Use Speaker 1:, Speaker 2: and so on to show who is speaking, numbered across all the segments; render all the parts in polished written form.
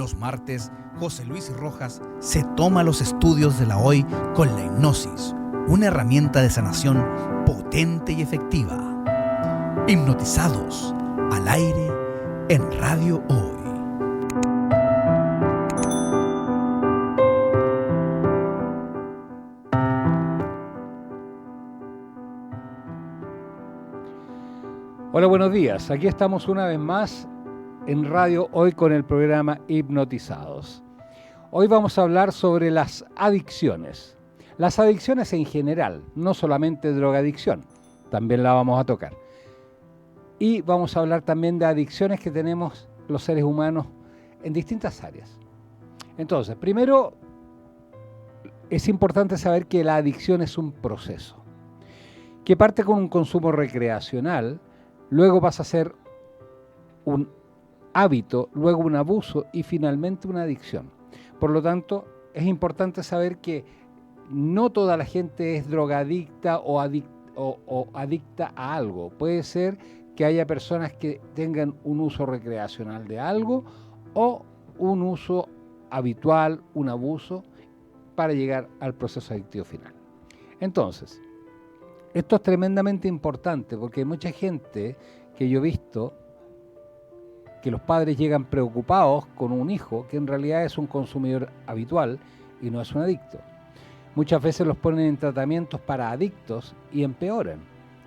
Speaker 1: Los martes, José Luis Rojas se toma los estudios de la hoy con la hipnosis, una herramienta de sanación potente y efectiva. Hipnotizados al aire en Radio Hoy.
Speaker 2: Hola, buenos días. Aquí estamos una vez más en Radio Hoy con el programa Hipnotizados. Hoy vamos a hablar sobre las adicciones. Las adicciones en general, no solamente drogadicción, también la vamos a tocar. Y vamos a hablar también de adicciones que tenemos los seres humanos en distintas áreas. Entonces, primero, es importante saber que la adicción es un proceso que parte con un consumo recreacional, luego pasa a ser un hábito, luego un abuso y finalmente una adicción. Por lo tanto, es importante saber que no toda la gente es drogadicta o adicta a algo. Puede ser que haya personas que tengan un uso recreacional de algo o un uso habitual, un abuso, para llegar al proceso adictivo final. Entonces, esto es tremendamente importante porque hay mucha gente que yo he visto que los padres llegan preocupados con un hijo que en realidad es un consumidor habitual y no es un adicto. Muchas veces los ponen en tratamientos para adictos y empeoran.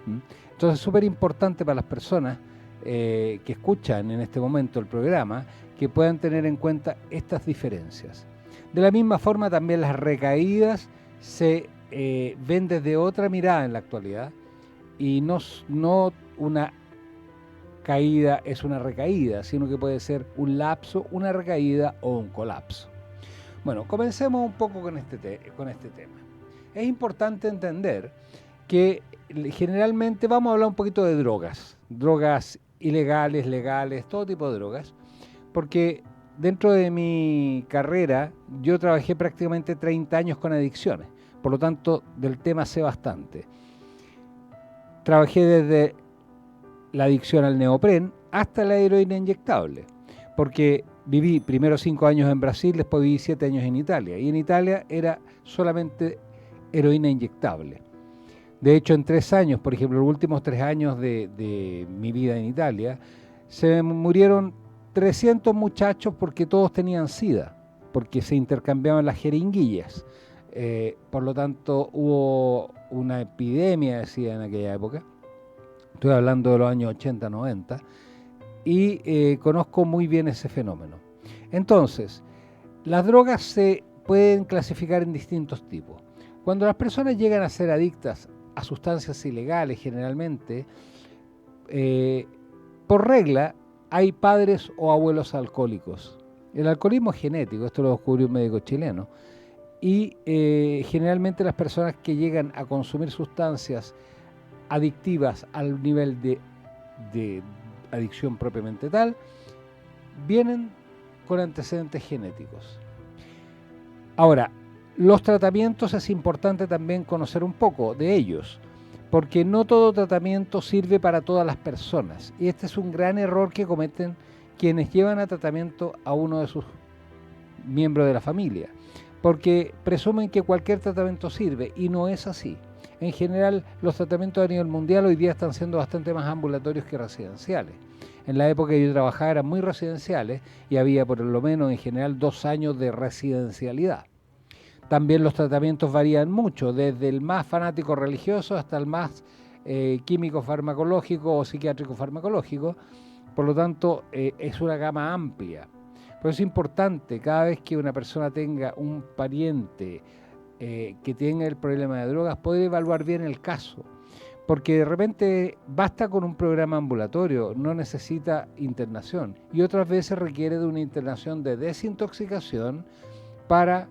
Speaker 2: Entonces es súper importante para las personas que escuchan en este momento el programa que puedan tener en cuenta estas diferencias. De la misma forma también las recaídas se ven desde otra mirada en la actualidad y no una caída es una recaída, sino que puede ser un lapso, una recaída o un colapso. Bueno, comencemos un poco con este tema. Es importante entender que generalmente vamos a hablar un poquito de drogas ilegales, legales, todo tipo de drogas, porque dentro de mi carrera yo trabajé prácticamente 30 años con adicciones. Por lo tanto, del tema sé bastante. Trabajé desde la adicción al neopren hasta la heroína inyectable, porque viví primero 5 años en Brasil, después viví 7 años en Italia, y en Italia era solamente heroína inyectable. De hecho, en 3 años, por ejemplo, los últimos 3 años de mi vida en Italia, se murieron 300 muchachos porque todos tenían SIDA, porque se intercambiaban las jeringuillas. Por lo tanto, hubo una epidemia de SIDA en aquella época. Estoy hablando de los años 80, 90, y conozco muy bien ese fenómeno. Entonces, las drogas se pueden clasificar en distintos tipos. Cuando las personas llegan a ser adictas a sustancias ilegales, generalmente, por regla, hay padres o abuelos alcohólicos. El alcoholismo es genético, esto lo descubrió un médico chileno, y generalmente las personas que llegan a consumir sustancias adictivas al nivel de adicción propiamente tal, vienen con antecedentes genéticos. Ahora, los tratamientos es importante también conocer un poco de ellos, porque no todo tratamiento sirve para todas las personas, y este es un gran error que cometen quienes llevan a tratamiento a uno de sus miembros de la familia, porque presumen que cualquier tratamiento sirve, y no es así. En general, los tratamientos a nivel mundial hoy día están siendo bastante más ambulatorios que residenciales. En la época que yo trabajaba eran muy residenciales y había por lo menos en general 2 años de residencialidad. También los tratamientos varían mucho, desde el más fanático religioso hasta el más químico farmacológico o psiquiátrico farmacológico. Por lo tanto, es una gama amplia. Pero es importante, cada vez que una persona tenga un pariente que tenga el problema de drogas, poder evaluar bien el caso, porque de repente basta con un programa ambulatorio, no necesita internación, y otras veces requiere de una internación de desintoxicación para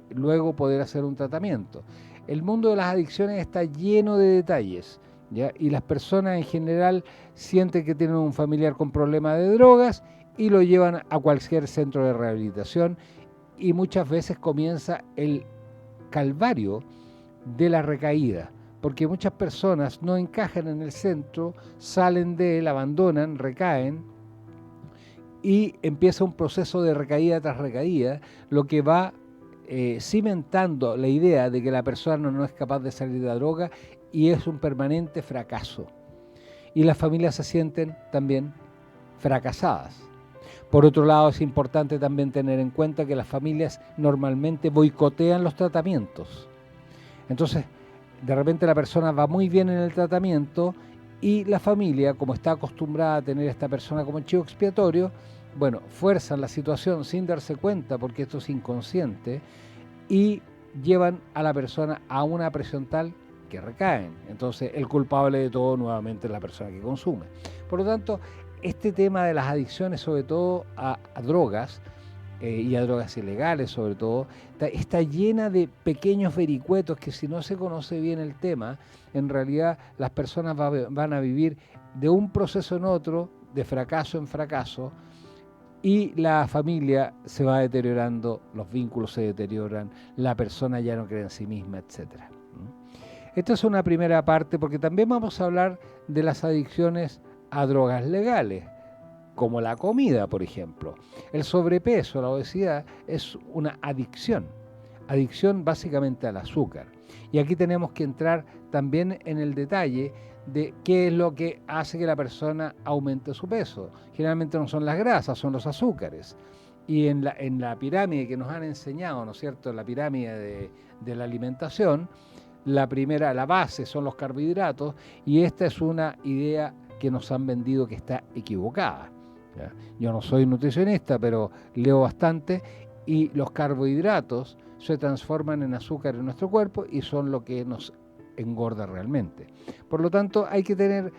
Speaker 2: luego poder hacer un tratamiento. El mundo de las adicciones está lleno de detalles, ¿ya? Y las personas en general sienten que tienen un familiar con problemas de drogas y lo llevan a cualquier centro de rehabilitación, y muchas veces comienza el calvario de la recaída, porque muchas personas no encajan en el centro, salen de él, abandonan, recaen y empieza un proceso de recaída tras recaída, lo que va cimentando la idea de que la persona no es capaz de salir de la droga y es un permanente fracaso. Y las familias se sienten también fracasadas. Por otro lado, es importante también tener en cuenta que las familias normalmente boicotean los tratamientos. Entonces, de repente la persona va muy bien en el tratamiento y la familia, como está acostumbrada a tener a esta persona como chivo expiatorio, bueno, fuerzan la situación sin darse cuenta, porque esto es inconsciente, y llevan a la persona a una presión tal que recaen. Entonces, el culpable de todo nuevamente es la persona que consume. Por lo tanto, este tema de las adicciones, sobre todo a drogas, y a drogas ilegales sobre todo, está llena de pequeños vericuetos que, si no se conoce bien el tema, en realidad las personas van a vivir de un proceso en otro, de fracaso en fracaso, y la familia se va deteriorando, los vínculos se deterioran, la persona ya no cree en sí misma, etc. Esta es una primera parte, porque también vamos a hablar de las adicciones a drogas legales, como la comida, por ejemplo. El sobrepeso, la obesidad, es una adicción básicamente al azúcar. Y aquí tenemos que entrar también en el detalle de qué es lo que hace que la persona aumente su peso. Generalmente no son las grasas, son los azúcares. Y en la pirámide que nos han enseñado, ¿no es cierto?, la pirámide de la alimentación, la base son los carbohidratos, y esta es una idea que nos han vendido que está equivocada. ¿Ya? Yo no soy nutricionista, pero leo bastante, y los carbohidratos se transforman en azúcar en nuestro cuerpo y son lo que nos engorda realmente. Por lo tanto, hay que tener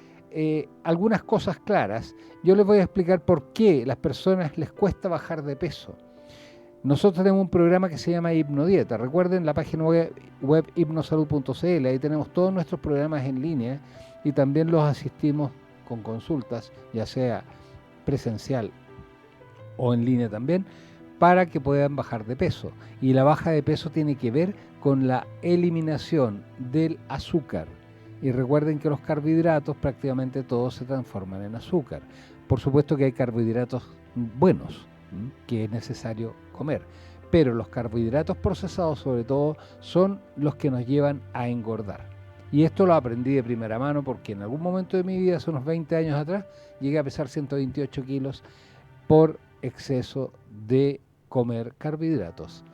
Speaker 2: algunas cosas claras. Yo les voy a explicar por qué a las personas les cuesta bajar de peso. Nosotros tenemos un programa que se llama Hipnodieta. Recuerden la página web hipnosalud.cl, ahí tenemos todos nuestros programas en línea y también los asistimos con consultas, ya sea presencial o en línea también, para que puedan bajar de peso. Y la baja de peso tiene que ver con la eliminación del azúcar. Y recuerden que los carbohidratos prácticamente todos se transforman en azúcar. Por supuesto que hay carbohidratos buenos que es necesario comer, pero los carbohidratos procesados sobre todo son los que nos llevan a engordar. Y esto lo aprendí de primera mano porque en algún momento de mi vida, hace unos 20 años atrás, llegué a pesar 128 kilos por exceso de comer carbohidratos.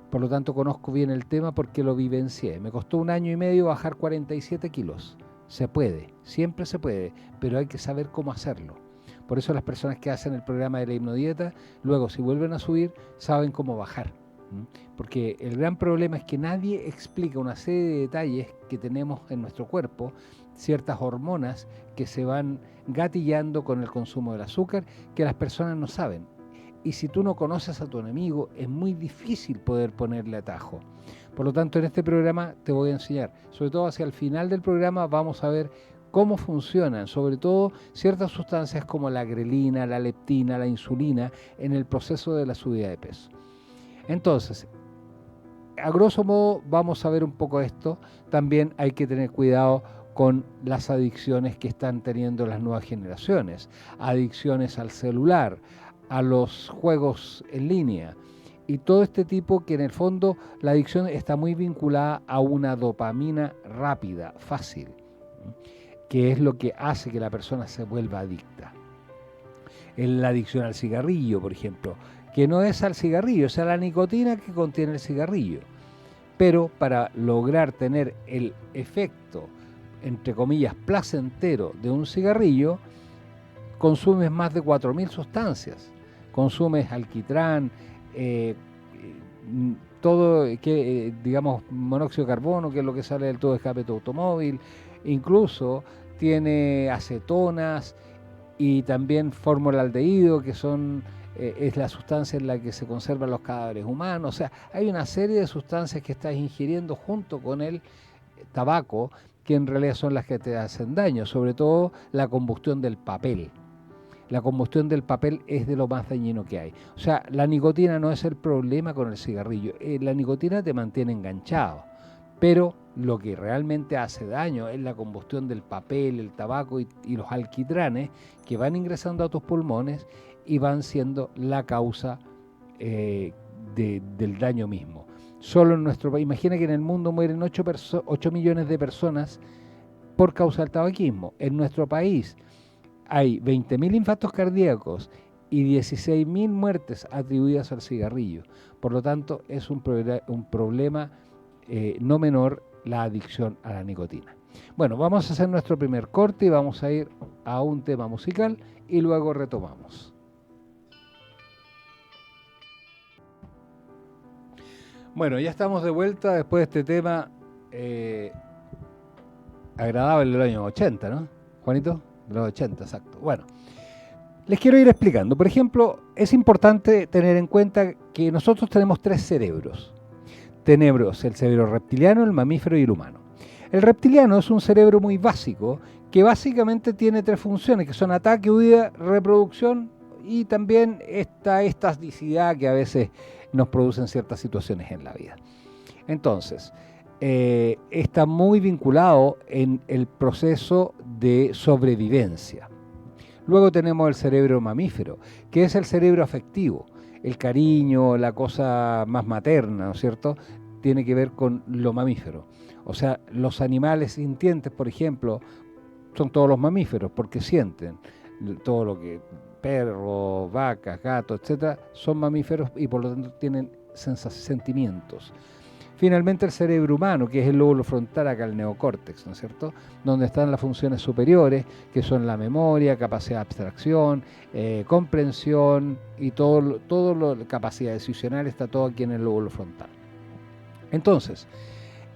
Speaker 2: Por lo tanto, conozco bien el tema porque lo vivencié. Me costó 1 año y medio bajar 47 kilos. Se puede, siempre se puede, pero hay que saber cómo hacerlo. Por eso las personas que hacen el programa de la hipnodieta, luego si vuelven a subir, saben cómo bajar. Porque el gran problema es que nadie explica una serie de detalles que tenemos en nuestro cuerpo, ciertas hormonas que se van gatillando con el consumo del azúcar, que las personas no saben. Y si tú no conoces a tu enemigo, es muy difícil poder ponerle atajo. Por lo tanto, en este programa te voy a enseñar, sobre todo hacia el final del programa vamos a ver cómo funcionan, sobre todo ciertas sustancias como la grelina, la leptina, la insulina, en el proceso de la subida de peso. Entonces, a grosso modo vamos a ver un poco esto. También hay que tener cuidado con las adicciones que están teniendo las nuevas generaciones, adicciones al celular, a los juegos en línea y todo este tipo, que en el fondo la adicción está muy vinculada a una dopamina rápida, fácil, que es lo que hace que la persona se vuelva adicta. En la adicción al cigarrillo, por ejemplo, que no es al cigarrillo, es a la nicotina que contiene el cigarrillo. Pero para lograr tener el efecto, entre comillas, placentero de un cigarrillo, consumes más de 4.000 sustancias. Consumes alquitrán, todo, digamos, monóxido de carbono, que es lo que sale del tubo de escape de tu automóvil, incluso tiene acetonas y también formaldehído, que es la sustancia en la que se conservan los cadáveres humanos. O sea, hay una serie de sustancias que estás ingiriendo junto con el tabaco, que en realidad son las que te hacen daño, sobre todo la combustión del papel. La combustión del papel es de lo más dañino que hay. O sea, la nicotina no es el problema con el cigarrillo. La nicotina te mantiene enganchado, pero lo que realmente hace daño es la combustión del papel, el tabaco y los alquitranes que van ingresando a tus pulmones y van siendo la causa del daño mismo. Solo en nuestro país, imagina que en el mundo mueren 8 millones de personas por causa del tabaquismo. En nuestro país hay 20.000 infartos cardíacos y 16.000 muertes atribuidas al cigarrillo. Por lo tanto, es un problema no menor la adicción a la nicotina. Bueno, vamos a hacer nuestro primer corte y vamos a ir a un tema musical y luego retomamos. Bueno, ya estamos de vuelta después de este tema agradable del año 80, ¿no, Juanito? De los 80, exacto. Bueno, les quiero ir explicando. Por ejemplo, es importante tener en cuenta que nosotros tenemos 3 cerebros. Tenemos el cerebro reptiliano, el mamífero y el humano. El reptiliano es un cerebro muy básico que básicamente tiene 3 funciones, que son ataque, huida, reproducción y también esta estasticidad que a veces nos producen ciertas situaciones en la vida. Entonces, está muy vinculado en el proceso de sobrevivencia. Luego tenemos el cerebro mamífero, que es el cerebro afectivo, el cariño, la cosa más materna, ¿no es cierto? Tiene que ver con lo mamífero. O sea, los animales sintientes, por ejemplo, son todos los mamíferos, porque sienten todo lo que perros, vacas, gatos, etcétera, son mamíferos y por lo tanto tienen sentimientos. Finalmente el cerebro humano, que es el lóbulo frontal, acá el neocórtex, ¿no es cierto?, donde están las funciones superiores, que son la memoria, capacidad de abstracción, comprensión y todo la capacidad decisional está todo aquí en el lóbulo frontal. Entonces,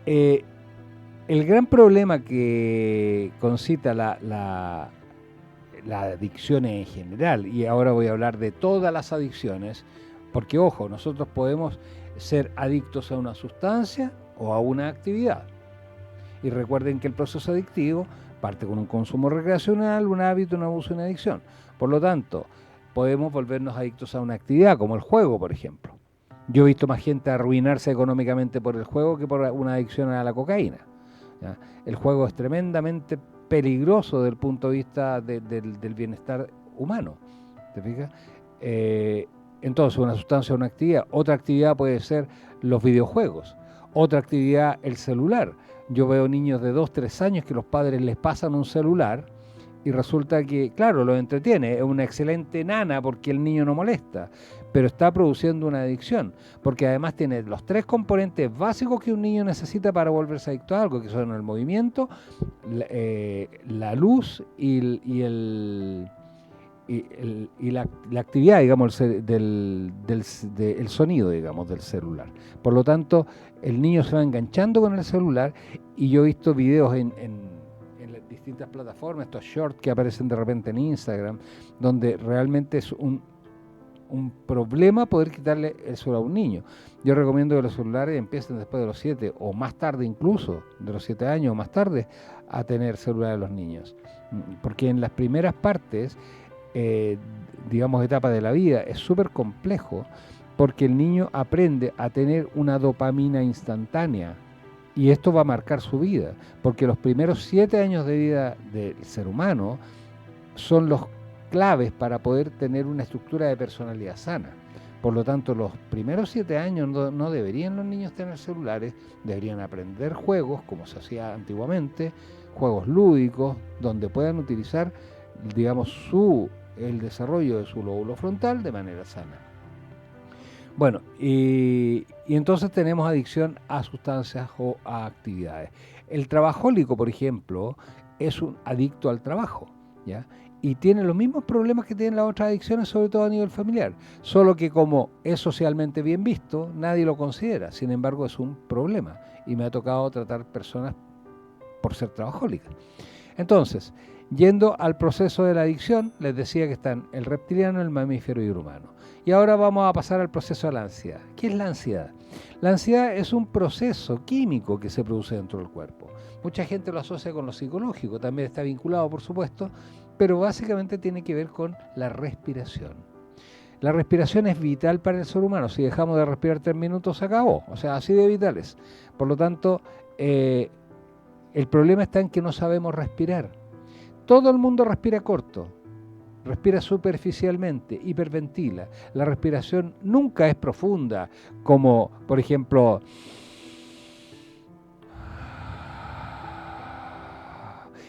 Speaker 2: el gran problema que concita la adicción en general, y ahora voy a hablar de todas las adicciones, porque ojo, nosotros podemos ser adictos a una sustancia o a una actividad. Y recuerden que el proceso adictivo parte con un consumo recreacional, un hábito, un abuso y una adicción. Por lo tanto, podemos volvernos adictos a una actividad, como el juego, por ejemplo. Yo he visto más gente arruinarse económicamente por el juego que por una adicción a la cocaína, ¿ya? El juego es tremendamente peligroso desde el punto de vista del bienestar humano. ¿Te fijas? Entonces, una sustancia o una actividad. Otra actividad puede ser los videojuegos. Otra actividad, el celular. Yo veo niños de 2, 3 años que los padres les pasan un celular y resulta que, claro, lo entretiene. Es una excelente nana porque el niño no molesta, pero está produciendo una adicción. Porque además tiene los 3 componentes básicos que un niño necesita para volverse adicto a algo, que son el movimiento, la luz y la actividad, digamos, del sonido, digamos, del celular. Por lo tanto, el niño se va enganchando con el celular y yo he visto videos en las distintas plataformas, estos shorts que aparecen de repente en Instagram, donde realmente es un problema poder quitarle el celular a un niño. Yo recomiendo que los celulares empiecen después de los 7 o más tarde, incluso de los 7 años o más tarde, a tener celular a los niños. Porque en las primeras partes, digamos, etapa de la vida, es súper complejo porque el niño aprende a tener una dopamina instantánea y esto va a marcar su vida, porque los primeros 7 años de vida del ser humano son los claves para poder tener una estructura de personalidad sana. Por lo tanto, los primeros 7 años no deberían los niños tener celulares, deberían aprender juegos, como se hacía antiguamente, juegos lúdicos, donde puedan utilizar, digamos, el desarrollo de su lóbulo frontal de manera sana. Bueno, y entonces tenemos adicción a sustancias o a actividades. El trabajólico, por ejemplo, es un adicto al trabajo, ¿ya? Y tiene los mismos problemas que tienen las otras adicciones, sobre todo a nivel familiar. Solo que como es socialmente bien visto, nadie lo considera. Sin embargo, es un problema. Y me ha tocado tratar personas por ser trabajólicas. Entonces, yendo al proceso de la adicción, les decía que están el reptiliano, el mamífero y el humano. Y ahora vamos a pasar al proceso de la ansiedad. ¿Qué es la ansiedad? La ansiedad es un proceso químico que se produce dentro del cuerpo. Mucha gente lo asocia con lo psicológico, también está vinculado, por supuesto, pero básicamente tiene que ver con la respiración. La respiración es vital para el ser humano. Si dejamos de respirar 3 minutos, se acabó. O sea, así de vital es. Por lo tanto, el problema está en que no sabemos respirar. Todo el mundo respira corto. respira superficialmente, hiperventila. La respiración nunca es profunda, como por ejemplo...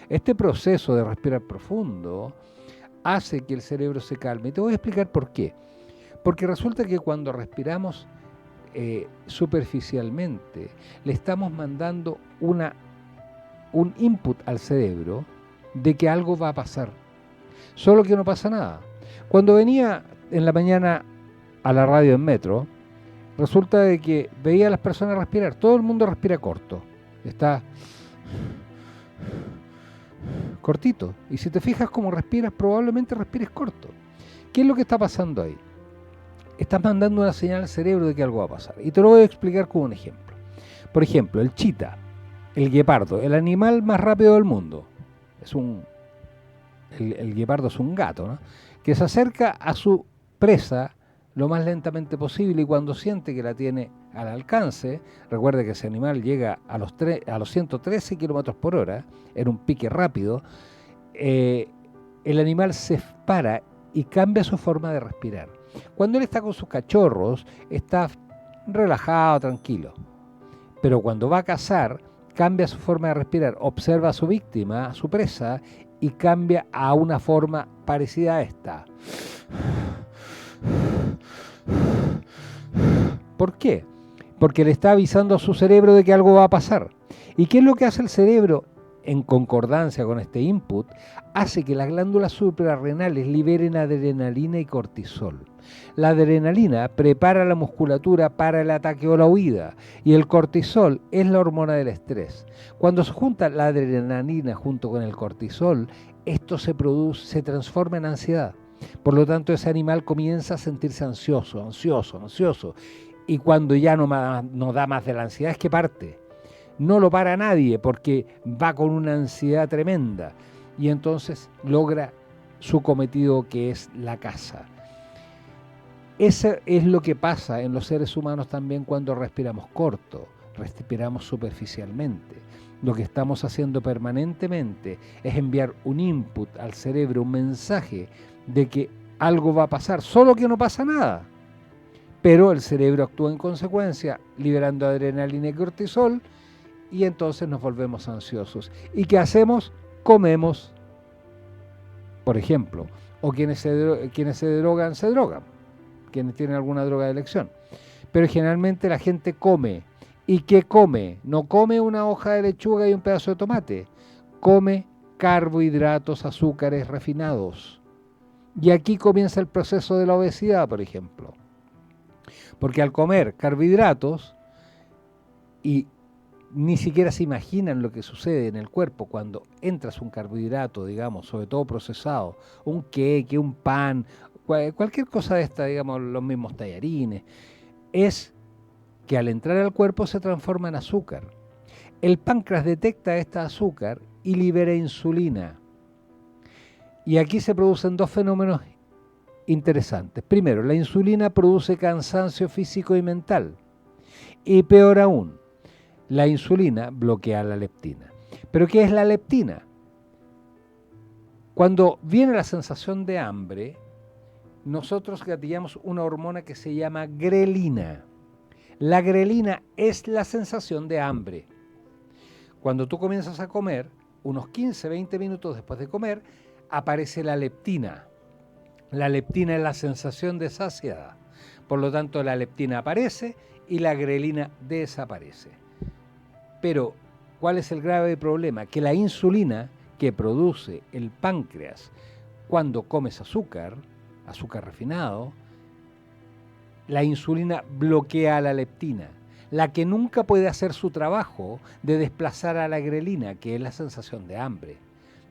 Speaker 2: Este proceso de respirar profundo hace que el cerebro se calme. Y te voy a explicar por qué. Porque resulta que cuando respiramos superficialmente, le estamos mandando un input al cerebro de que algo va a pasar. Solo que no pasa nada. Cuando venía en la mañana a la radio en Metro, resulta de que veía a las personas respirar. Todo el mundo respira corto. Está cortito. Y si te fijas cómo respiras, probablemente respires corto. ¿Qué es lo que está pasando ahí? Estás mandando una señal al cerebro de que algo va a pasar. Y te lo voy a explicar con un ejemplo. Por ejemplo, el chita, el guepardo, el animal más rápido del mundo. El guepardo es un gato, ¿no? Que se acerca a su presa lo más lentamente posible, y cuando siente que la tiene al alcance, recuerde que ese animal llega a los 113 kilómetros por hora, en un pique rápido, el animal se para y cambia su forma de respirar. Cuando él está con sus cachorros, está relajado, tranquilo. Pero cuando va a cazar, cambia su forma de respirar, observa a su víctima, a su presa, y cambia a una forma parecida a esta. ¿Por qué? Porque le está avisando a su cerebro de que algo va a pasar. ¿Y qué es lo que hace el cerebro? En concordancia con este input, hace que las glándulas suprarrenales liberen adrenalina y cortisol. La adrenalina prepara la musculatura para el ataque o la huida, y el cortisol es la hormona del estrés. Cuando se junta la adrenalina junto con el cortisol, esto se transforma en ansiedad. Por lo tanto, ese animal comienza a sentirse ansioso. Y cuando ya no da más de la ansiedad, es que parte. No lo para nadie porque va con una ansiedad tremenda. Y entonces logra su cometido, que es la caza. Eso es lo que pasa en los seres humanos también cuando respiramos corto, respiramos superficialmente. Lo que estamos haciendo permanentemente es enviar un input al cerebro, un mensaje de que algo va a pasar, solo que no pasa nada. Pero el cerebro actúa en consecuencia, liberando adrenalina y cortisol, y entonces nos volvemos ansiosos. ¿Y qué hacemos? Comemos, por ejemplo. O quienes se drogan. Quienes tienen alguna droga de elección. Pero generalmente la gente come. ¿Y qué come? No come una hoja de lechuga y un pedazo de tomate. Come carbohidratos, azúcares refinados. Y aquí comienza el proceso de la obesidad, por ejemplo. Porque al comer carbohidratos, y ni siquiera se imaginan lo que sucede en el cuerpo cuando entras un carbohidrato, digamos, sobre todo procesado, un queque, un pan, cualquier cosa de esta, digamos, los mismos tallarines, es que al entrar al cuerpo se transforma en azúcar. El páncreas detecta esta azúcar y libera insulina. Y aquí se producen dos fenómenos interesantes. Primero, la insulina produce cansancio físico y mental. Y peor aún, la insulina bloquea la leptina. ¿Pero qué es la leptina? Cuando viene la sensación de hambre, nosotros gatillamos una hormona que se llama grelina. La grelina es la sensación de hambre. Cuando tú comienzas a comer, unos 15, 20 minutos después de comer, aparece la leptina. La leptina es la sensación de saciedad. Por lo tanto, la leptina aparece y la grelina desaparece. Pero, ¿cuál es el grave problema? Que la insulina que produce el páncreas cuando comes azúcar refinado, la insulina bloquea a la leptina, la que nunca puede hacer su trabajo de desplazar a la grelina, que es la sensación de hambre,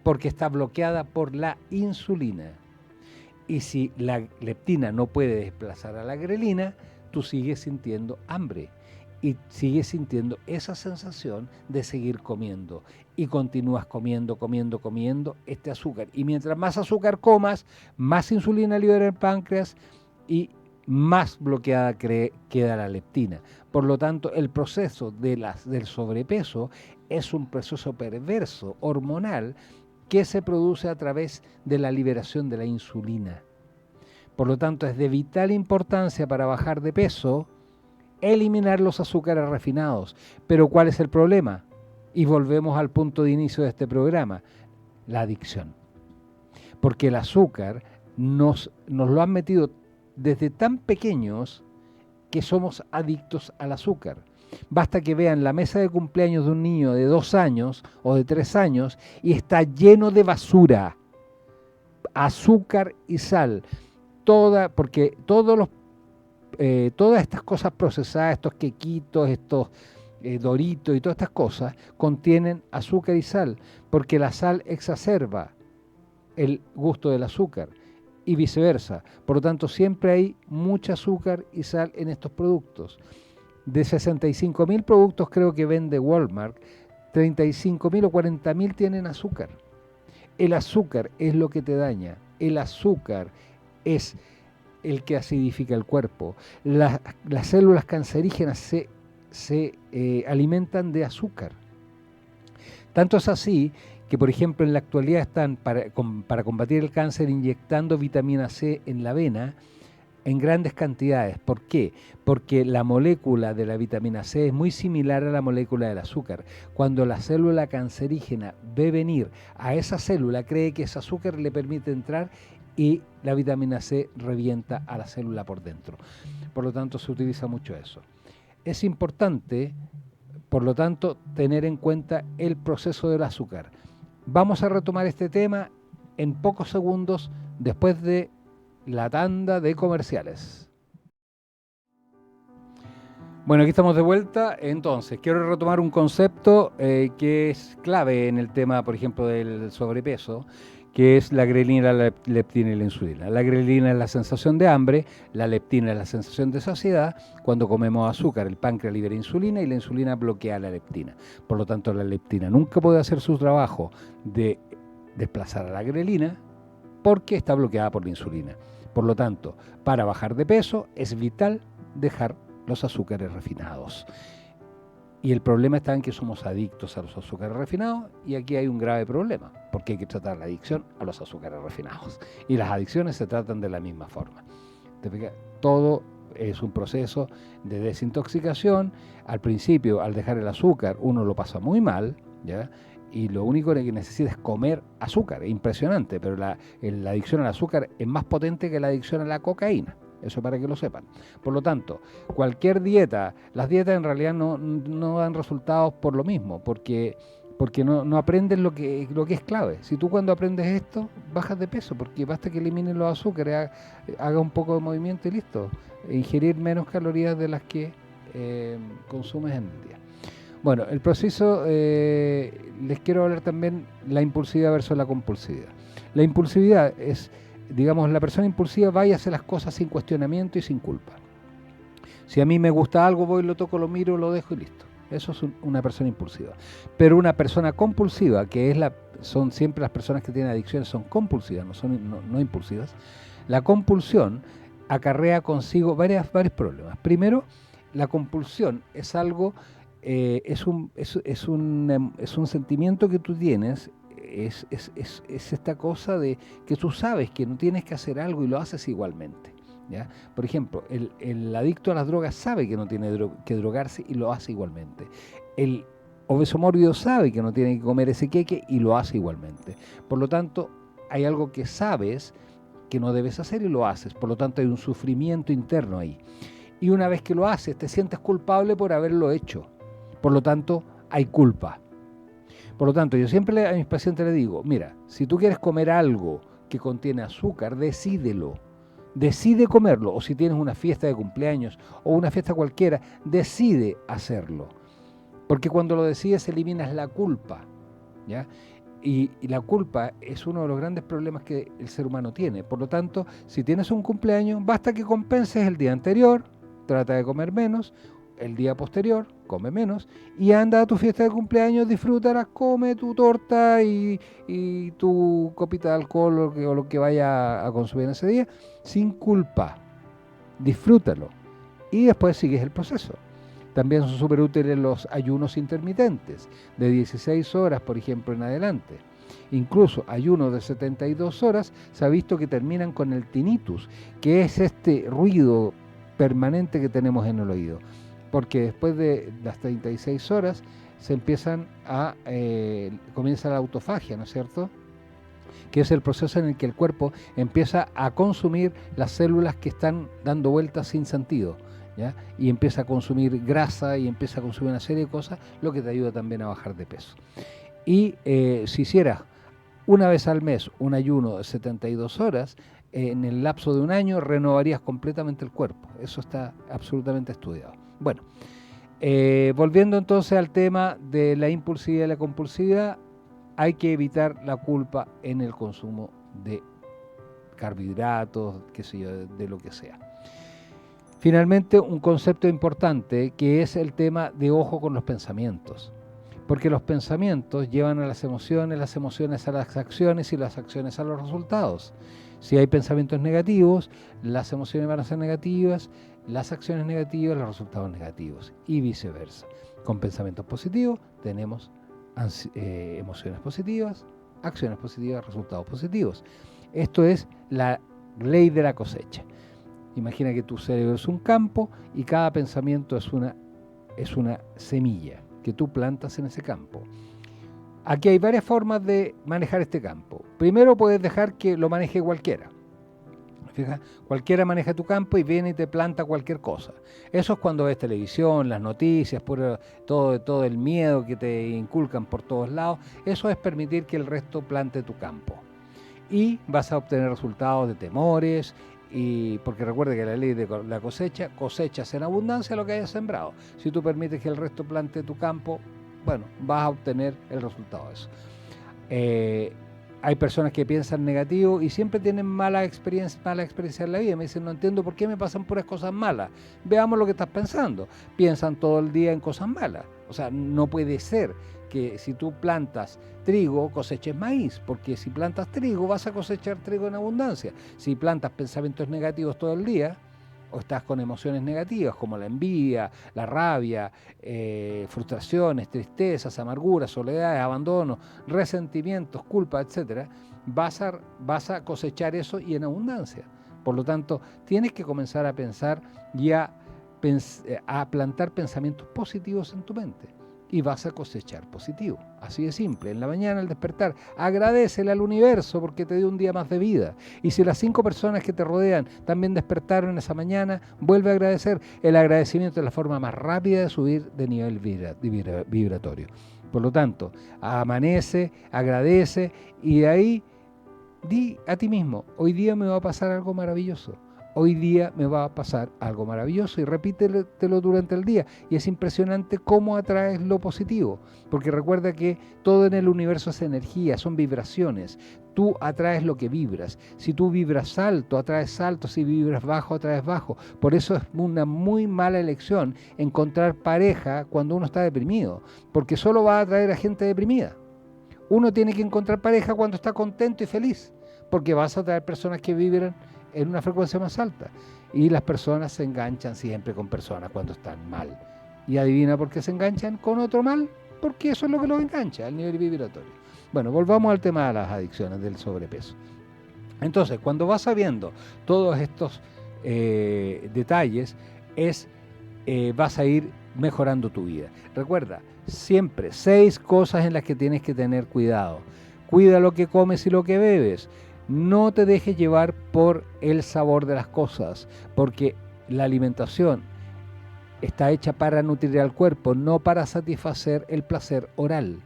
Speaker 2: porque está bloqueada por la insulina. Y si la leptina no puede desplazar a la grelina, tú sigues sintiendo hambre y sigues sintiendo esa sensación de seguir comiendo. Y continúas comiendo este azúcar. Y mientras más azúcar comas, más insulina libera el páncreas y más bloqueada queda la leptina. Por lo tanto, el proceso del sobrepeso es un proceso perverso, hormonal, que se produce a través de la liberación de la insulina. Por lo tanto, es de vital importancia para bajar de peso eliminar los azúcares refinados. Pero ¿cuál es el problema? Y volvemos al punto de inicio de este programa, la adicción. Porque el azúcar nos lo han metido desde tan pequeños que somos adictos al azúcar. Basta que vean la mesa de cumpleaños de un niño de 2 años o de 3 años y está lleno de basura, azúcar y sal. Porque todas estas cosas procesadas, estos quequitos, estos doritos y todas estas cosas contienen azúcar y sal, porque la sal exacerba el gusto del azúcar y viceversa. Por lo tanto, siempre hay mucho azúcar y sal en estos productos. De 65.000 productos creo que vende Walmart, 35.000 o 40.000 tienen azúcar. El azúcar es lo que te daña. El azúcar es el que acidifica el cuerpo. Las células cancerígenas se alimentan de azúcar. Tanto es así que, por ejemplo, en la actualidad están para combatir el cáncer inyectando vitamina C en la vena en grandes cantidades. ¿Por qué? Porque la molécula de la vitamina C es muy similar a la molécula del azúcar. Cuando la célula cancerígena ve venir a esa célula, cree que ese azúcar le permite entrar y la vitamina C revienta a la célula por dentro. Por lo tanto, se utiliza mucho eso. Es importante, por lo tanto, tener en cuenta el proceso del azúcar. Vamos a retomar este tema en pocos segundos después de la tanda de comerciales. Bueno, aquí estamos de vuelta. Entonces, quiero retomar un concepto que es clave en el tema, por ejemplo, del sobrepeso, que es la grelina, la leptina y la insulina. La grelina es la sensación de hambre, la leptina es la sensación de saciedad. Cuando comemos azúcar, el páncreas libera insulina y la insulina bloquea la leptina. Por lo tanto, la leptina nunca puede hacer su trabajo de desplazar a la grelina porque está bloqueada por la insulina. Por lo tanto, para bajar de peso es vital dejar los azúcares refinados. Y el problema está en que somos adictos a los azúcares refinados y aquí hay un grave problema, porque hay que tratar la adicción a los azúcares refinados. Y las adicciones se tratan de la misma forma. Todo es un proceso de desintoxicación. Al principio, al dejar el azúcar, uno lo pasa muy mal, ¿ya? Y lo único que necesita es comer azúcar. Es impresionante, pero la adicción al azúcar es más potente que la adicción a la cocaína. Eso para que lo sepan. Por lo tanto, cualquier dieta, las dietas en realidad no dan resultados por lo mismo, porque no aprenden lo que es clave. Si tú cuando aprendes esto, bajas de peso, porque basta que elimines los azúcares, haga un poco de movimiento y listo. Ingerir menos calorías de las que consumes en el día. Bueno, el proceso, les quiero hablar también la impulsividad versus la compulsividad. La impulsividad es, digamos, la persona impulsiva va y hace las cosas sin cuestionamiento y sin culpa. Si a mí me gusta algo, voy, lo toco, lo miro, lo dejo y listo. Eso es una persona impulsiva. Pero una persona compulsiva, que son siempre las personas que tienen adicciones, son compulsivas, no impulsivas. La compulsión acarrea consigo varios problemas. Primero, la compulsión es algo... es un sentimiento que tú tienes, es esta cosa de que tú sabes que no tienes que hacer algo y lo haces igualmente, ¿ya? Por ejemplo, el adicto a las drogas sabe que no tiene que drogarse y lo hace igualmente. El obeso mórbido sabe que no tiene que comer ese queque y lo hace igualmente. Por lo tanto, hay algo que sabes que no debes hacer y lo haces. Por lo tanto, hay un sufrimiento interno ahí. Y una vez que lo haces, te sientes culpable por haberlo hecho. Por lo tanto, hay culpa. Por lo tanto, yo siempre a mis pacientes les digo, mira, si tú quieres comer algo que contiene azúcar, decídelo. Decide comerlo. O si tienes una fiesta de cumpleaños o una fiesta cualquiera, decide hacerlo. Porque cuando lo decides, eliminas la culpa, ¿ya? Y la culpa es uno de los grandes problemas que el ser humano tiene. Por lo tanto, si tienes un cumpleaños, basta que compenses el día anterior, trata de comer menos. El día posterior, come menos y anda a tu fiesta de cumpleaños, disfrútala, come tu torta y tu copita de alcohol o lo que vaya a consumir en ese día, sin culpa. Disfrútalo y después sigues el proceso. También son súper útiles los ayunos intermitentes, de 16 horas, por ejemplo, en adelante. Incluso ayunos de 72 horas se ha visto que terminan con el tinnitus, que es este ruido permanente que tenemos en el oído, porque después de las 36 horas se comienza la autofagia, ¿no es cierto?, que es el proceso en el que el cuerpo empieza a consumir las células que están dando vueltas sin sentido, ¿ya? Y empieza a consumir grasa y empieza a consumir una serie de cosas, lo que te ayuda también a bajar de peso. Y si hicieras una vez al mes un ayuno de 72 horas, en el lapso de un año renovarías completamente el cuerpo. Eso está absolutamente estudiado. Bueno, volviendo entonces al tema de la impulsividad y la compulsividad, hay que evitar la culpa en el consumo de carbohidratos, qué sé yo, de lo que sea. Finalmente, un concepto importante que es el tema de ojo con los pensamientos. Porque los pensamientos llevan a las emociones a las acciones y las acciones a los resultados. Si hay pensamientos negativos, las emociones van a ser negativas, las acciones negativas, los resultados negativos y viceversa. Con pensamientos positivos tenemos emociones positivas, acciones positivas, resultados positivos. Esto es la ley de la cosecha. Imagina que tu cerebro es un campo y cada pensamiento es una semilla que tú plantas en ese campo. Aquí hay varias formas de manejar este campo. Primero, puedes dejar que lo maneje cualquiera. Fija, cualquiera maneja tu campo y viene y te planta cualquier cosa. Eso es cuando ves televisión, las noticias, todo el miedo que te inculcan por todos lados. Eso es permitir que el resto plante tu campo. Y vas a obtener resultados de temores, porque recuerda que la ley de la cosecha, cosechas en abundancia lo que hayas sembrado. Si tú permites que el resto plante tu campo, bueno, vas a obtener el resultado de eso. Hay personas que piensan negativo y siempre tienen mala experiencia en la vida. Me dicen, no entiendo por qué me pasan puras cosas malas. Veamos lo que estás pensando. Piensan todo el día en cosas malas. O sea, no puede ser que si tú plantas trigo, coseches maíz, porque si plantas trigo vas a cosechar trigo en abundancia. Si plantas pensamientos negativos todo el día, o estás con emociones negativas como la envidia, la rabia, frustraciones, tristezas, amarguras, soledades, abandono, resentimientos, culpa, etcétera, vas a cosechar eso y en abundancia. Por lo tanto, tienes que comenzar a pensar y a plantar pensamientos positivos en tu mente. Y vas a cosechar positivo. Así de simple. En la mañana al despertar, agradécele al universo porque te dio un día más de vida. Y si las 5 personas que te rodean también despertaron esa mañana, vuelve a agradecer. El agradecimiento es la forma más rápida de subir de nivel vibratorio. Por lo tanto, amanece, agradece y de ahí di a ti mismo, hoy día me va a pasar algo maravilloso. Hoy día me va a pasar algo maravilloso y repítetelo durante el día. Y es impresionante cómo atraes lo positivo, porque recuerda que todo en el universo es energía, son vibraciones. Tú atraes lo que vibras. Si tú vibras alto, atraes alto. Si vibras bajo, atraes bajo. Por eso es una muy mala elección encontrar pareja cuando uno está deprimido, porque solo va a atraer a gente deprimida. Uno tiene que encontrar pareja cuando está contento y feliz, porque vas a atraer personas que vibran en una frecuencia más alta. Y las personas se enganchan siempre con personas cuando están mal. Y adivina por qué se enganchan con otro mal, porque eso es lo que los engancha, el nivel vibratorio. Bueno, volvamos al tema de las adicciones, del sobrepeso. Entonces, cuando vas sabiendo todos estos detalles, vas a ir mejorando tu vida. Recuerda, siempre 6 cosas en las que tienes que tener cuidado. Cuida lo que comes y lo que bebes. No te dejes llevar por el sabor de las cosas, porque la alimentación está hecha para nutrir al cuerpo, no para satisfacer el placer oral.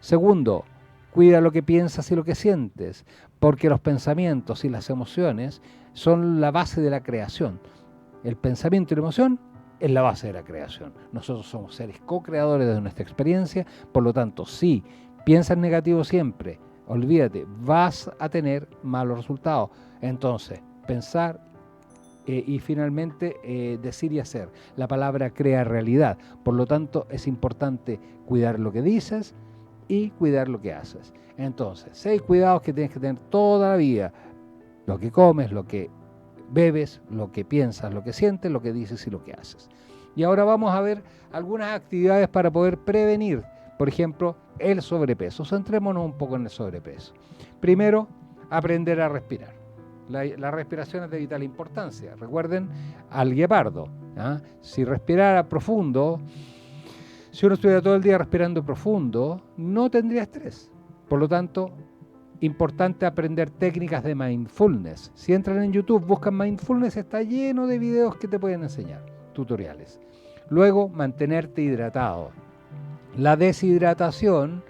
Speaker 2: Segundo, cuida lo que piensas y lo que sientes, porque los pensamientos y las emociones son la base de la creación. El pensamiento y la emoción es la base de la creación. Nosotros somos seres co-creadores de nuestra experiencia, por lo tanto, si piensas negativo siempre, olvídate, vas a tener malos resultados. Entonces, pensar y finalmente decir y hacer. La palabra crea realidad. Por lo tanto, es importante cuidar lo que dices y cuidar lo que haces. Entonces, 6 cuidados que tienes que tener toda la vida. Lo que comes, lo que bebes, lo que piensas, lo que sientes, lo que dices y lo que haces. Y ahora vamos a ver algunas actividades para poder prevenir Por ejemplo, el sobrepeso. Centrémonos un poco en el sobrepeso. Primero, aprender a respirar. La respiración es de vital importancia. Recuerden al guepardo. Si respirara profundo, si uno estuviera todo el día respirando profundo, no tendría estrés. Por lo tanto, importante aprender técnicas de mindfulness. Si entran en YouTube, buscan mindfulness, está lleno de videos que te pueden enseñar, tutoriales. Luego, mantenerte hidratado. La deshidratación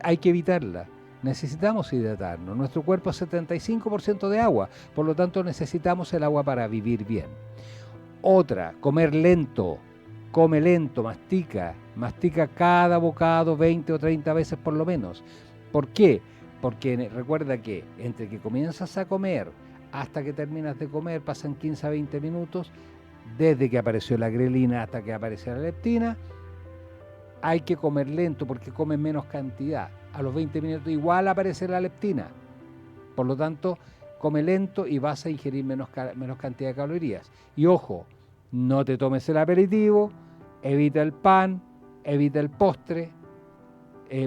Speaker 2: hay que evitarla. Necesitamos hidratarnos. Nuestro cuerpo es 75% de agua, por lo tanto necesitamos el agua para vivir bien. Otra, comer lento. Come lento, mastica cada bocado 20 o 30 veces por lo menos. ¿Por qué? Porque recuerda que entre que comienzas a comer hasta que terminas de comer pasan 15 a 20 minutos, desde que apareció la grelina hasta que apareció la leptina. Hay que comer lento porque comes menos cantidad. A los 20 minutos igual aparece la leptina. Por lo tanto, come lento y vas a ingerir menos cantidad de calorías. Y ojo, no te tomes el aperitivo, evita el pan, evita el postre,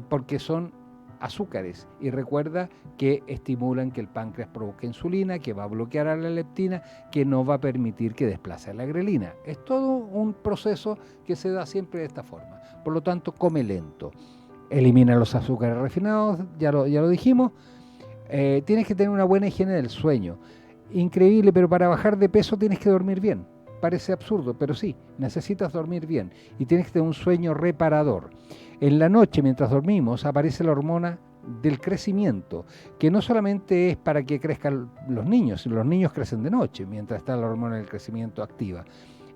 Speaker 2: porque son azúcares. Y recuerda que estimulan que el páncreas provoque insulina, que va a bloquear a la leptina, que no va a permitir que desplace la grelina. Es todo un proceso que se da siempre de esta forma. Por lo tanto, come lento. Elimina los azúcares refinados, ya lo dijimos. Tienes que tener una buena higiene del sueño. Increíble, pero para bajar de peso tienes que dormir bien. Parece absurdo, pero sí, necesitas dormir bien y tienes que tener un sueño reparador. En la noche, mientras dormimos, aparece la hormona del crecimiento, que no solamente es para que crezcan los niños crecen de noche, mientras está la hormona del crecimiento activa.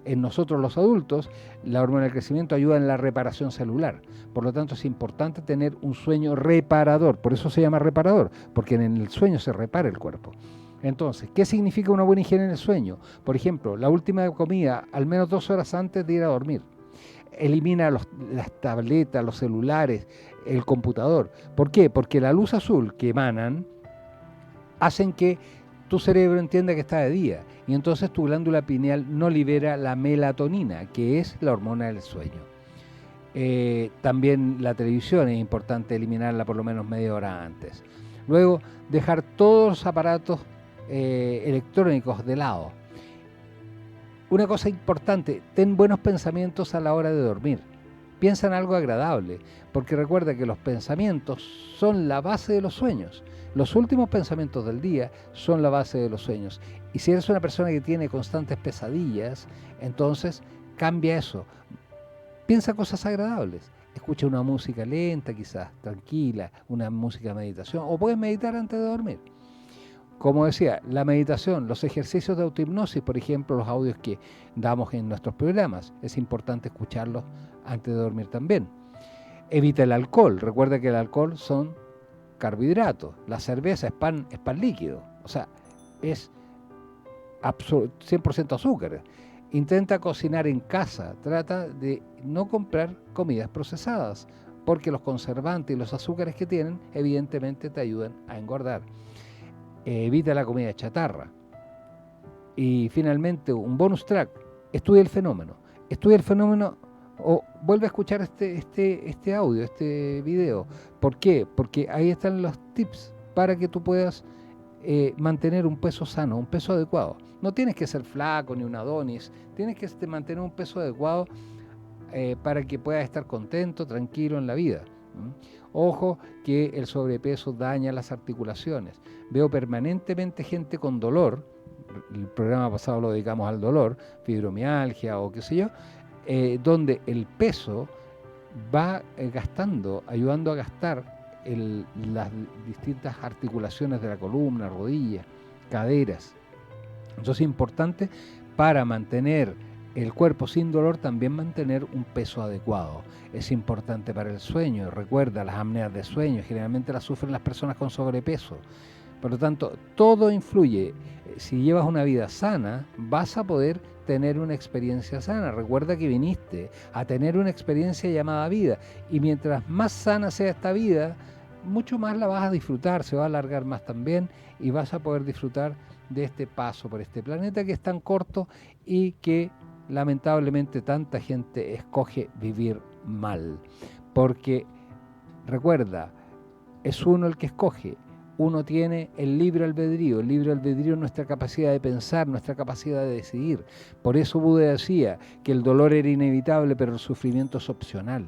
Speaker 2: En nosotros los adultos, la hormona del crecimiento ayuda en la reparación celular. Por lo tanto, es importante tener un sueño reparador. Por eso se llama reparador, porque en el sueño se repara el cuerpo. Entonces, ¿qué significa una buena higiene en el sueño? Por ejemplo, la última comida al menos 2 horas antes de ir a dormir. Elimina las tabletas, los celulares, el computador. ¿Por qué? Porque la luz azul que emanan hacen que tu cerebro entienda que está de día y entonces tu glándula pineal no libera la melatonina, que es la hormona del sueño. También la televisión es importante eliminarla por lo menos media hora antes. Luego, dejar todos los aparatos electrónicos de lado. Una cosa importante, ten buenos pensamientos a la hora de dormir. Piensa en algo agradable, porque recuerda que los pensamientos son la base de los sueños. Los últimos pensamientos del día son la base de los sueños. Y si eres una persona que tiene constantes pesadillas, entonces cambia eso. Piensa cosas agradables. Escucha una música lenta, quizás, tranquila, una música de meditación, o puedes meditar antes de dormir. Como decía, la meditación, los ejercicios de autohipnosis, por ejemplo, los audios que damos en nuestros programas, es importante escucharlos antes de dormir también. Evita el alcohol. Recuerda que el alcohol son carbohidratos. La cerveza es pan líquido. O sea, es 100% azúcar. Intenta cocinar en casa. Trata de no comprar comidas procesadas, porque los conservantes y los azúcares que tienen, evidentemente te ayudan a engordar. Evita la comida chatarra. Y finalmente, un bonus track, estudia el fenómeno o vuelve a escuchar este audio, este video. ¿Por qué? Porque ahí están los tips para que tú puedas mantener un peso sano, un peso adecuado. No tienes que ser flaco ni un Adonis, tienes que mantener un peso adecuado para que puedas estar contento, tranquilo en la vida. Ojo que el sobrepeso daña las articulaciones. Veo permanentemente gente con dolor, el programa pasado lo dedicamos al dolor, fibromialgia o qué sé yo, donde el peso va ayudando a gastar las distintas articulaciones de la columna, rodillas, caderas. Entonces es importante para mantener el cuerpo sin dolor también mantener un peso adecuado. Es importante para el sueño. Recuerda, las apneas de sueño generalmente las sufren las personas con sobrepeso. Por lo tanto, todo influye. Si llevas una vida sana, vas a poder tener una experiencia sana. Recuerda que viniste a tener una experiencia llamada vida. Y mientras más sana sea esta vida, mucho más la vas a disfrutar, se va a alargar más también y vas a poder disfrutar de este paso por este planeta que es tan corto y que lamentablemente tanta gente escoge vivir mal. porque recuerda, es uno el que escoge. Uno tiene el libre albedrío. El libre albedrío es nuestra capacidad de pensar, nuestra capacidad de decidir. Por eso Buda decía que el dolor era inevitable, pero el sufrimiento es opcional.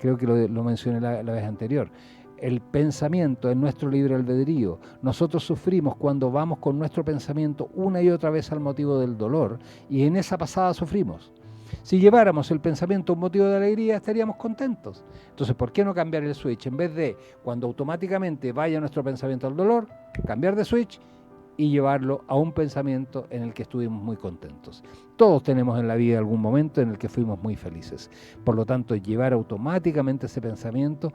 Speaker 2: Creo que lo mencioné la vez anterior. El pensamiento es nuestro libre albedrío. Nosotros sufrimos cuando vamos con nuestro pensamiento una y otra vez al motivo del dolor, y en esa pasada sufrimos. Si lleváramos el pensamiento a un motivo de alegría, estaríamos contentos. Entonces, ¿por qué no cambiar el switch? En vez de, cuando automáticamente vaya nuestro pensamiento al dolor, cambiar de switch y llevarlo a un pensamiento en el que estuvimos muy contentos. Todos tenemos en la vida algún momento en el que fuimos muy felices. Por lo tanto, llevar automáticamente ese pensamiento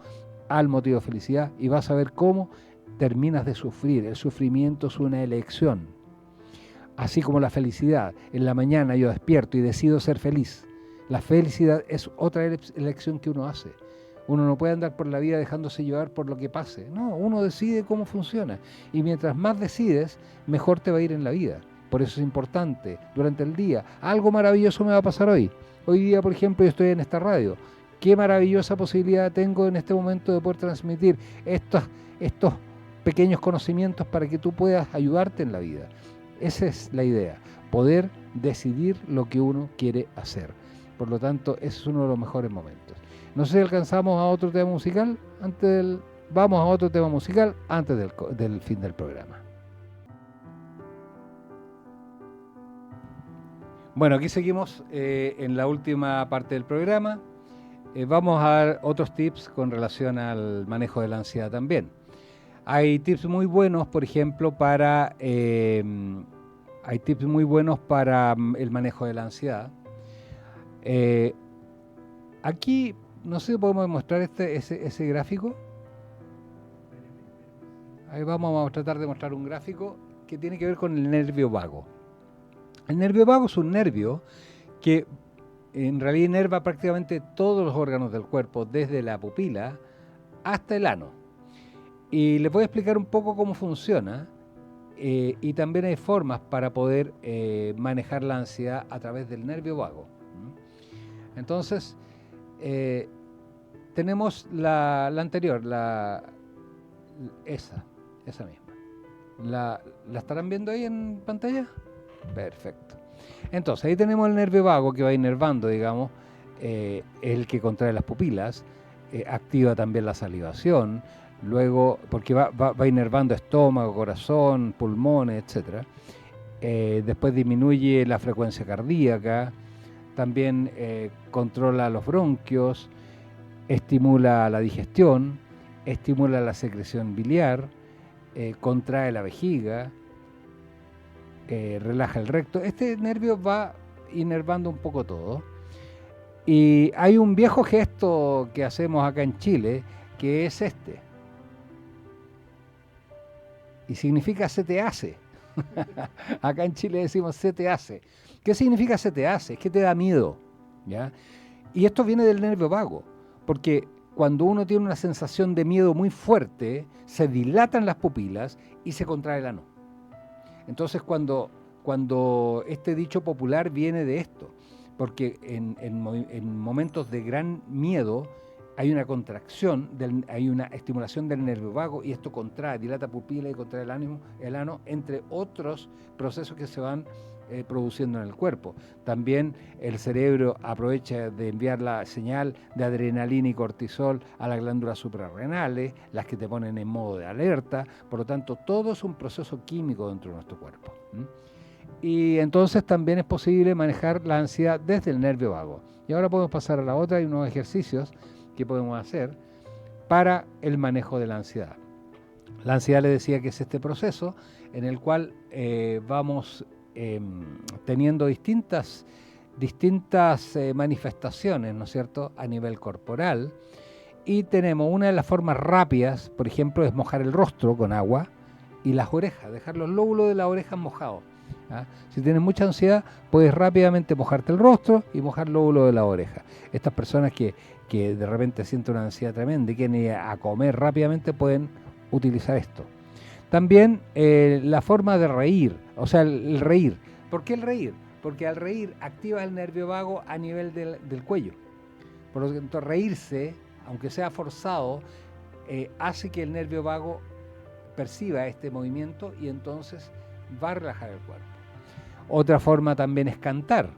Speaker 2: al motivo de felicidad, y vas a ver cómo terminas de sufrir. El sufrimiento es una elección. Así como la felicidad. En la mañana yo despierto y decido ser feliz. La felicidad es otra elección que uno hace. Uno no puede andar por la vida dejándose llevar por lo que pase. No, uno decide cómo funciona. Y mientras más decides, mejor te va a ir en la vida. Por eso es importante, durante el día, algo maravilloso me va a pasar hoy. Hoy día, por ejemplo, yo estoy en esta radio. Qué maravillosa posibilidad tengo en este momento de poder transmitir estos pequeños conocimientos para que tú puedas ayudarte en la vida. Esa es la idea, poder decidir lo que uno quiere hacer. Por lo tanto, ese es uno de los mejores momentos. No sé si alcanzamos a otro tema musical vamos a otro tema musical antes del fin del programa. Bueno, aquí seguimos en la última parte del programa. Vamos a dar otros tips con relación al manejo de la ansiedad también. Hay tips muy buenos, por ejemplo, para el manejo de la ansiedad. Aquí, no sé si podemos mostrar ese gráfico. Ahí vamos a tratar de mostrar un gráfico que tiene que ver con el nervio vago. El nervio vago es un nervio que en realidad inerva prácticamente todos los órganos del cuerpo, desde la pupila hasta el ano. Y les voy a explicar un poco cómo funciona, y también hay formas para poder manejar la ansiedad a través del nervio vago. Entonces, tenemos la anterior, esa misma. ¿La estarán viendo ahí en pantalla? Perfecto. Entonces, ahí tenemos el nervio vago que va inervando, digamos, el que contrae las pupilas, activa también la salivación. Luego, porque va inervando estómago, corazón, pulmones, etc. Después disminuye la frecuencia cardíaca, también controla los bronquios, estimula la digestión, estimula la secreción biliar, contrae la vejiga, relaja el recto. Este nervio va inervando un poco todo. Y hay un viejo gesto que hacemos acá en Chile, que es este. Y significa se te hace. Acá en Chile decimos se te hace. ¿Qué significa se te hace? Es que te da miedo, ¿ya? Y esto viene del nervio vago, porque cuando uno tiene una sensación de miedo muy fuerte, se dilatan las pupilas y se contrae el ano. Entonces cuando este dicho popular viene de esto, porque en momentos de gran miedo hay una contracción, hay una estimulación del nervio vago, y esto contrae, dilata pupila y contrae el ano, entre otros procesos que se van produciendo en el cuerpo. También el cerebro aprovecha de enviar la señal de adrenalina y cortisol a las glándulas suprarrenales, las que te ponen en modo de alerta. Por lo tanto, todo es un proceso químico dentro de nuestro cuerpo. Y entonces también es posible manejar la ansiedad desde el nervio vago. Y ahora podemos pasar a la otra. Hay unos ejercicios que podemos hacer para el manejo de la ansiedad. La ansiedad, les decía, que es este proceso en el cual vamos teniendo distintas manifestaciones, ¿no es cierto?, a nivel corporal. Y tenemos una de las formas rápidas, por ejemplo, es mojar el rostro con agua y las orejas, dejar los lóbulos de las orejas mojados. ¿Ah? Si tienes mucha ansiedad, puedes rápidamente mojarte el rostro y mojar el lóbulo de la oreja. Estas personas que de repente sienten una ansiedad tremenda y quieren ir a comer rápidamente, pueden utilizar esto. También la forma de reír, o sea, el reír. ¿Por qué el reír? Porque al reír activa el nervio vago a nivel del cuello. Por lo tanto, reírse aunque sea forzado, hace que el nervio vago perciba este movimiento y entonces va a relajar el cuerpo. Otra forma también es cantar,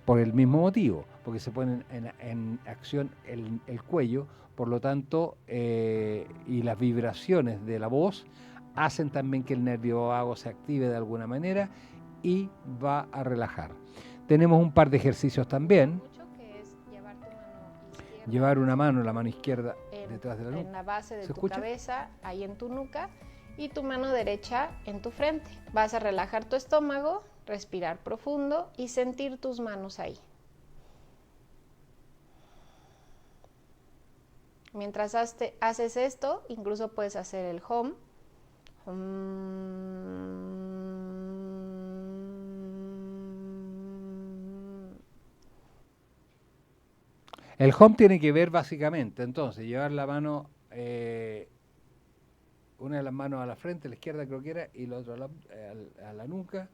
Speaker 2: por el mismo motivo, porque se pone en acción el cuello, por lo tanto, y las vibraciones de la voz hacen también que el nervio vago se active de alguna manera y va a relajar. Tenemos un par de ejercicios también.
Speaker 3: Que es llevar tu mano izquierda,
Speaker 2: llevar una mano, la mano izquierda detrás de la nuca.
Speaker 3: En la base de tu
Speaker 2: escucha?
Speaker 3: cabeza, ahí en tu nuca, y tu mano derecha en tu frente. Vas a relajar tu estómago, respirar profundo y sentir tus manos ahí. Mientras haces esto, incluso puedes hacer el hum.
Speaker 2: El hum tiene que ver básicamente, entonces, llevar la mano, una de las manos a la frente, la izquierda creo que era, y la otra a la nuca.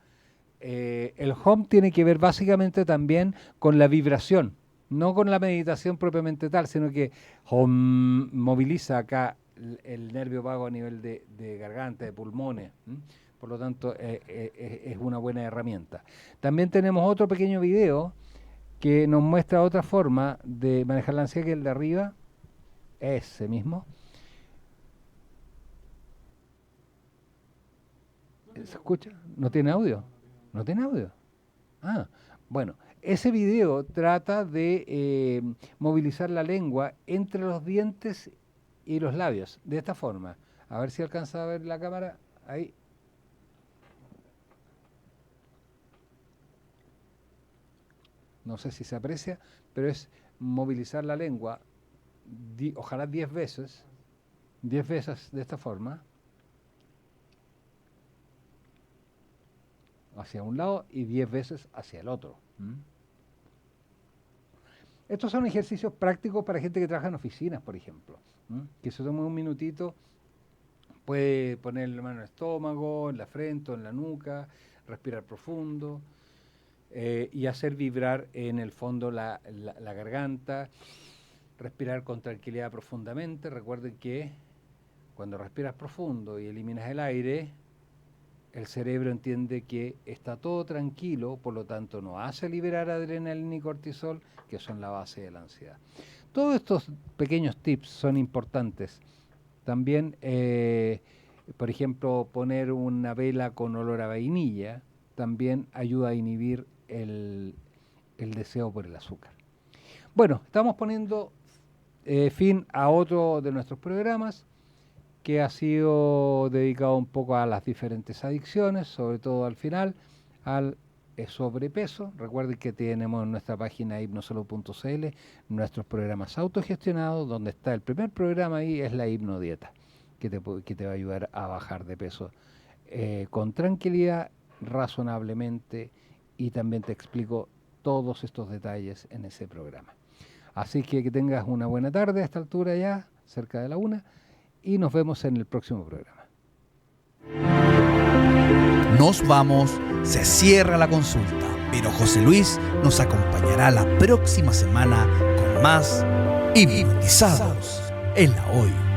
Speaker 2: El hum tiene que ver básicamente también con la vibración, no con la meditación propiamente tal, sino que hum moviliza acá el nervio vago a nivel de garganta, de pulmones. Por lo tanto, es una buena herramienta. También tenemos otro pequeño video que nos muestra otra forma de manejar la ansiedad, que el de arriba, ese mismo. ¿Se escucha? ¿No tiene audio? ¿No tiene audio? Ah, bueno, ese video trata de movilizar la lengua entre los dientes y los labios, de esta forma. A ver si alcanza a ver la cámara, ahí. No sé si se aprecia, pero es movilizar la lengua, ojalá 10 veces de esta forma, hacia un lado y 10 veces hacia el otro. Estos son ejercicios prácticos para gente que trabaja en oficinas, por ejemplo, que se toma un minutito, puede poner la mano en el estómago, en la frente o en la nuca, respirar profundo, y hacer vibrar en el fondo la garganta, respirar con tranquilidad profundamente. Recuerden que cuando respiras profundo y eliminas el aire, el cerebro entiende que está todo tranquilo, por lo tanto no hace liberar adrenalina y cortisol, que son la base de la ansiedad. Todos estos pequeños tips son importantes. También, por ejemplo, poner una vela con olor a vainilla también ayuda a inhibir el deseo por el azúcar. Bueno, estamos poniendo fin a otro de nuestros programas, que ha sido dedicado un poco a las diferentes adicciones, sobre todo al final, al sobrepeso. Recuerden que tenemos en nuestra página hipnosolo.cl nuestros programas autogestionados, donde está el primer programa ahí, es la hipnodieta, que te va a ayudar a bajar de peso con tranquilidad, razonablemente, y también te explico todos estos detalles en ese programa. Así que tengas una buena tarde a esta altura ya, cerca de la 1, y nos vemos en el próximo programa.
Speaker 1: Nos vamos, se cierra la consulta, pero José Luis nos acompañará la próxima semana con más Hipnotizados en la Hoy.